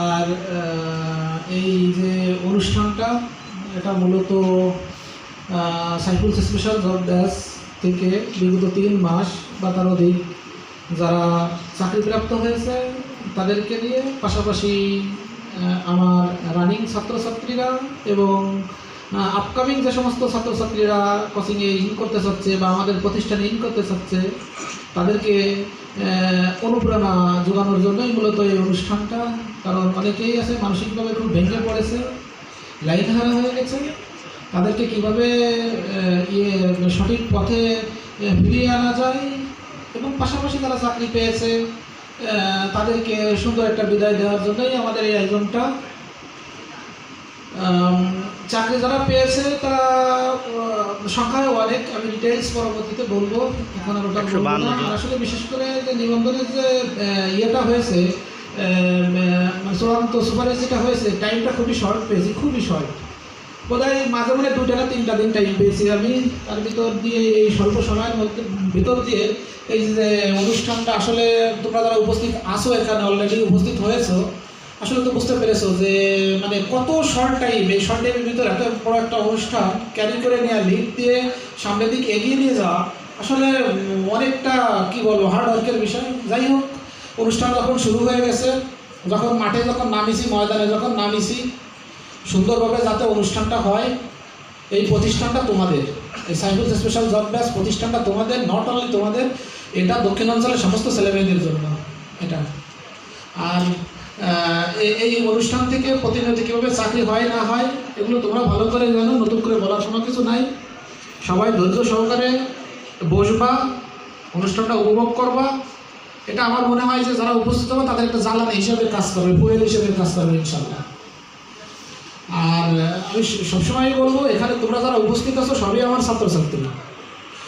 আর এই যে অনুষ্ঠানটা এটা মূলত সাইফুল স্পেশাল জব ব্যাচ থেকে বিগত 3 মাস বা তার অধিক যারা চাকরিপ্রাপ্ত হয়েছে তাদেরকে নিয়ে, পাশাপাশি আমার রানিং ছাত্রছাত্রীরা এবং আপকামিং যে সমস্ত ছাত্রছাত্রীরা কোচিংয়ে ইন করতে চাচ্ছে বা আমাদের প্রতিষ্ঠানে ইন করতে চাচ্ছে তাদেরকে অনুপ্রেরণা যোগানোর জন্যই মূলত এই অনুষ্ঠানটা। কারণ অনেকেই আছে মানসিকভাবে খুব ভেঙে পড়েছে, লাইন হারা হয়ে গেছে, তাদেরকে কীভাবে সঠিক পথে ফিরিয়ে আনা যায় এবং পাশাপাশি তারা চাকরি পেয়েছে তাদেরকে সুন্দর একটা বিদায় দেওয়ার জন্যই আমাদের এই আয়োজনটা। চাকরি যারা পেয়েছে তারা সংখ্যায় অনেক, আমি ডিটেলস পরবর্তীতে বলবো, এখন আর ওটা বলবো না। আসলে বিশেষ করে যে নিবন্ধনের যে ইয়েটা হয়েছে, চূড়ান্ত সুপারিশ যেটা হয়েছে, টাইমটা খুবই শর্ট পেয়েছি, খুবই শর্ট। বোধহয় মাঝে মাঝে 2টা না 3টা দিন টাইম পেয়েছি আমি। তার ভিতর দিয়ে এই স্বল্প সময়ের মধ্যে ভিতর দিয়ে এই যে অনুষ্ঠানটা, আসলে তোমরা যারা উপস্থিত আসো, এখানে অলরেডি উপস্থিত হয়েছো, আসলে তো বুঝতে পেরেছো যে মানে কত শর্ট টাইম, এই শর্ট টাইমের ভিতরে এত বড় একটা অনুষ্ঠান ক্যারি করে নেওয়া, লিড দিয়ে সামনের দিকে এগিয়ে নিয়ে যাওয়া, আসলে অনেকটা কি বলবো হার্ড ওয়ার্কের বিষয়। যাই হোক, অনুষ্ঠান যখন শুরু হয়ে গেছে, যখন মাঠে যখন নামিছি, ময়দানে যখন নামিছি, সুন্দরভাবে যাতে অনুষ্ঠানটা হয়, এই প্রতিষ্ঠানটা তোমাদের, এই সাইফুল স্পেশাল জব ব্যাচ প্রতিষ্ঠানটা তোমাদের, নট অনলি তোমাদের, এটা দক্ষিণাঞ্চলের সমস্ত ছেলেমেয়েদের জন্য এটা। আর এই অনুষ্ঠান থেকে প্রতিনিয়ত কীভাবে চাকরি হয় না হয় এগুলো তোমরা ভালো করে জানো, নতুন করে বলার কোনো কিছু নাই। সবাই ধৈর্য সহকারে বসবা, অনুষ্ঠানটা উপভোগ করবা। এটা আমার মনে হয় যে যারা উপস্থিত হবে তাদের একটা জ্বালানি হিসেবে কাজ করবে, ফুয়েল হিসেবে কাজ করবে ইনশাল্লাহ। আর আমি সবসময় বলবো, এখানে তোমরা যারা উপস্থিত আছো সবই আমার ছাত্রছাত্রী।